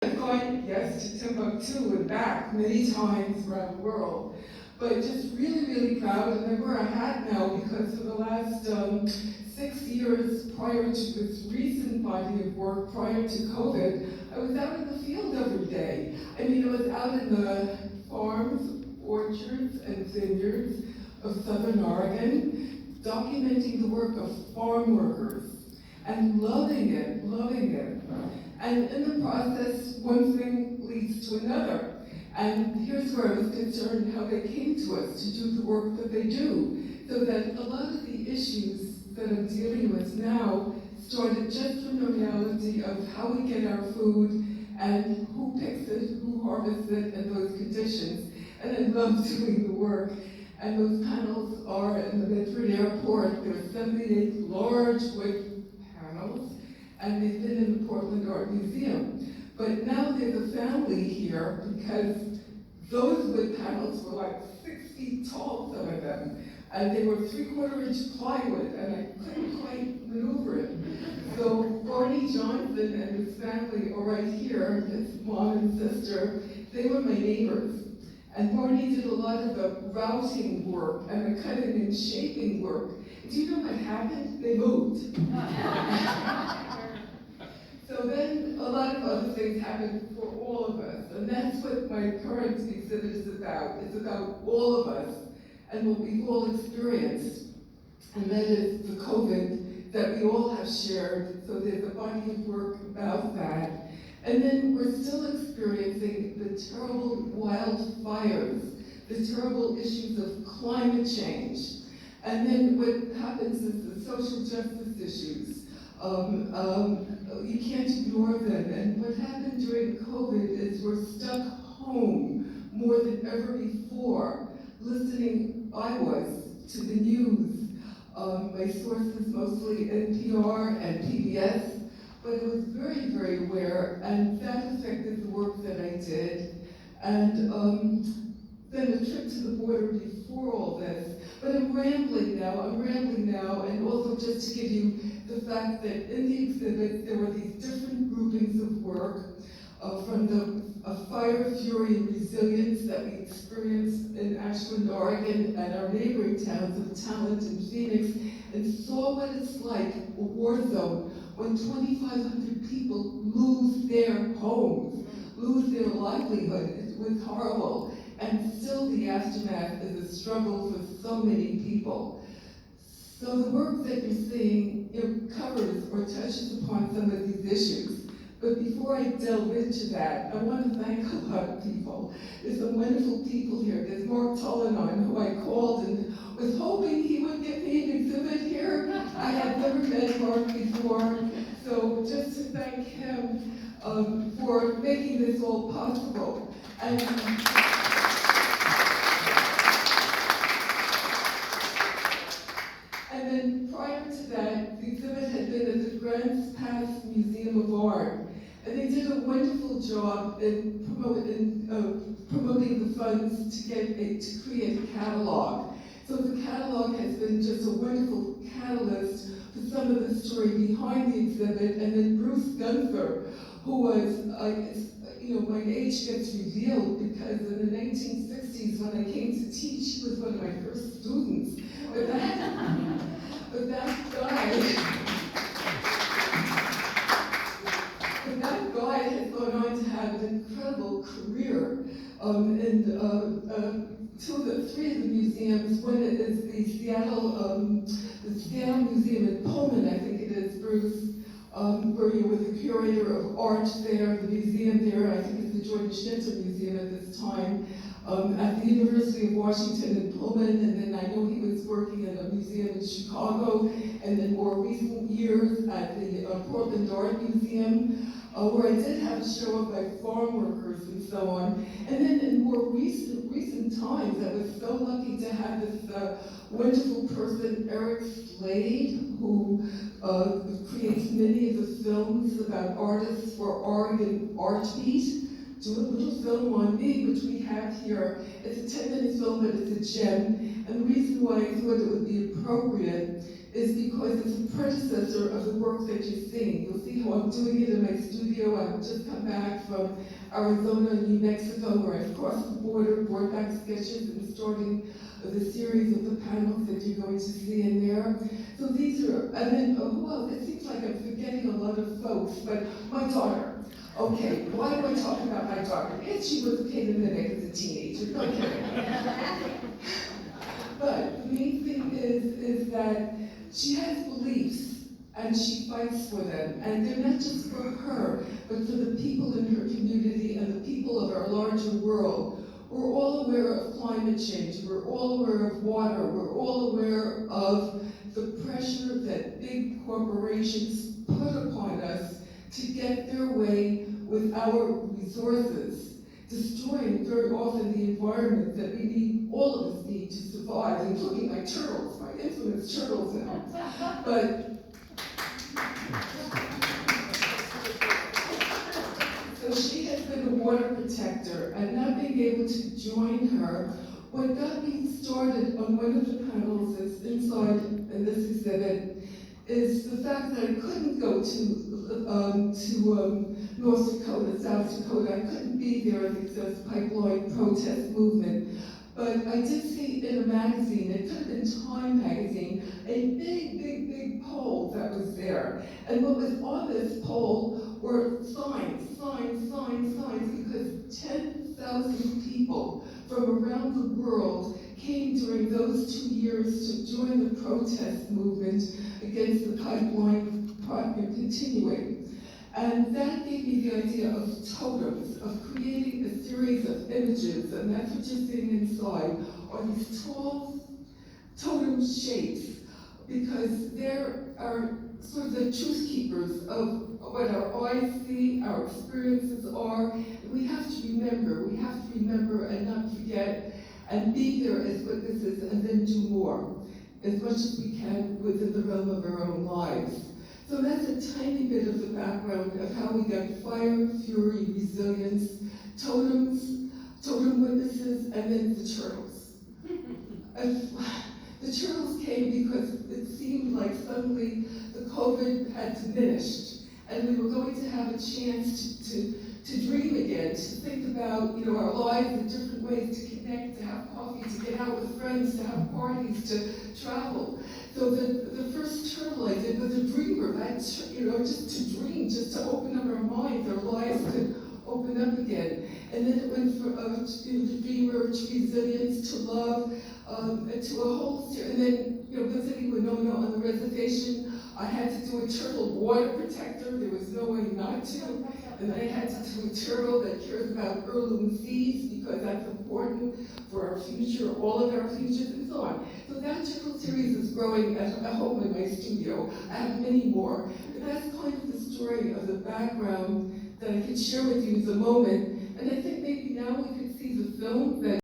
I've gone, yes, to Timbuktu and back many times around the world, but just really, really proud, and I wear a hat now because for the last 6 years prior to this recent body of work, prior to COVID, I was out in the field every day. I mean, I was out in the farms, orchards, and vineyards of Southern Oregon, documenting the work of farm workers, and loving it, loving it. And in the process, one thing leads to another. And here's where I was concerned how they came to us to do the work that they do. So that a lot of the issues that I'm dealing with now started just from the reality of how we get our food and who picks it, who harvests it, and those conditions. And I love doing the work. And those panels are in the Medford Airport. There are 78 large wood panels, and they've been in the Portland Art Museum. But now there's a family here because those wood panels were like 6 feet tall, some of them, and they were 3/4-inch plywood, and I couldn't quite maneuver it. So Barney Johnson and his family are right here, his mom and sister. They were my neighbors. And Barney did a lot of the routing work and the cutting and shaping work. Do you know what happened? They moved. So then a lot of other things happened for all of us. And that's what my current exhibit is about. It's about all of us and what we've all experienced. And that is the COVID that we all have shared. So there's a body of work about that. And then we're still experiencing the terrible wildfires, the terrible issues of climate change. And then what happens is the social justice issues. You can't ignore them. And what happened during COVID is we're stuck home more than ever before, listening, I was, to the news. My sources mostly NPR and PBS. But it was very, very aware, and that affected the work that I did. And then the trip to the border before all this. But I'm rambling now, and also just to give you the fact that in the exhibit, there were these different groupings of work, from the fire, fury, and resilience that we experienced in Ashland, Oregon, and our neighboring towns of Talent and Phoenix, and saw what it's like, a war zone, when 2,500 people lose their homes, lose their livelihood. It was horrible. And still the aftermath is a struggle for so many people. So the work that you're seeing, covers or touches upon some of these issues. But before I delve into that, I want to thank a lot of people. There's some wonderful people here. There's Mark Tollenon, who I called and was hoping he would give me an exhibit here. I had never met Mark before. So just to thank him for making this all possible. And then prior to that, the exhibit had been at the Grants Pass Museum of Art. And they did a wonderful job in promoting the funds to create a catalog. So the catalog has been just a wonderful catalyst for some of the story behind the exhibit. And then Bruce Gunther, who was, my age gets revealed because in the 1960s when I came to teach, he was one of my first students. But that guy has gone on to have an incredible career in three of the museums. One is the Seattle Museum in Pullman, I think it is, Bruce, where you were the curator of art there, the museum there, I think it's the Jordan Schnitzer Museum at this time, at the University of Washington in Pullman, and then I know he was working at a museum in Chicago, and then more recent years at the Portland Art Museum, where I did have a show of my farm workers and so on. And then in more recent times, I was so lucky to have this wonderful person, Eric Slade, who creates many of the films about artists for Oregon Art Beat, do a little film on me, which we have here. It's a 10-minute film, but it's a gem. And the reason why I thought it would be appropriate is because it's a predecessor of the work that you're seeing. You'll see how I'm doing it in my studio. I've just come back from Arizona and New Mexico, where I've crossed the border, brought back sketches, and starting the series of the panels that you're going to see in there. So these are, and then, who else? It seems like I'm forgetting a lot of folks, but my daughter. Okay, why do I talk about my daughter? Because she was a pain in the neck as a teenager, no kidding. But the main thing is that she has beliefs and she fights for them. And they're not just for her, but for the people in her community and the people of our larger world. We're all aware of climate change. We're all aware of water. We're all aware of the pressure that big corporations put upon us to get their way with our resources, destroying very often the environment that we need, all of us need to survive, including my turtles, my infamous turtles now. But so she has been a water protector, and not being able to join her, what got me started on one of the panels that's inside in this exhibit is the fact that I couldn't go to North Dakota, South Dakota. I couldn't be there at the pipeline protest movement. But I did see in a magazine, it could have been Time magazine, a big pole that was there. And what was on this pole were signs, because 10,000 people from around the world came during those 2 years to join the protest movement against the pipeline project continuing. And that gave me the idea of totems, of creating a series of images, and that's what you're seeing inside, are these tall totem shapes, because there are sort of the truth keepers of what our eyes see, our experiences are. We have to remember and not forget, and be there as witnesses, and then do more, as much as we can within the realm of our own lives. So that's a tiny bit of the background of how we got fire, fury, resilience, totems, totem witnesses, and then the turtles. And the turtles came because it seemed like suddenly the COVID had diminished, and we were going to have a chance to dream again, to think about, our lives in different ways, to connect, to have coffee, to get out with friends, to have parties, to travel. So the first turtle I did was a dreamer, just to dream, just to open up our minds, our lives could open up again. And then it went from to dreamer, to resilience, to love, to a whole series. And then, visiting Winona on the reservation, I had to do a turtle water protector. There was no way not to. And I had to do a turtle that cares about heirloom seeds, because that's important for our future, all of our futures, and so on. So that turtle series is growing at home in my studio. I have many more. But that's kind of the story of the background that I could share with you at the moment. And I think maybe now we could see the film that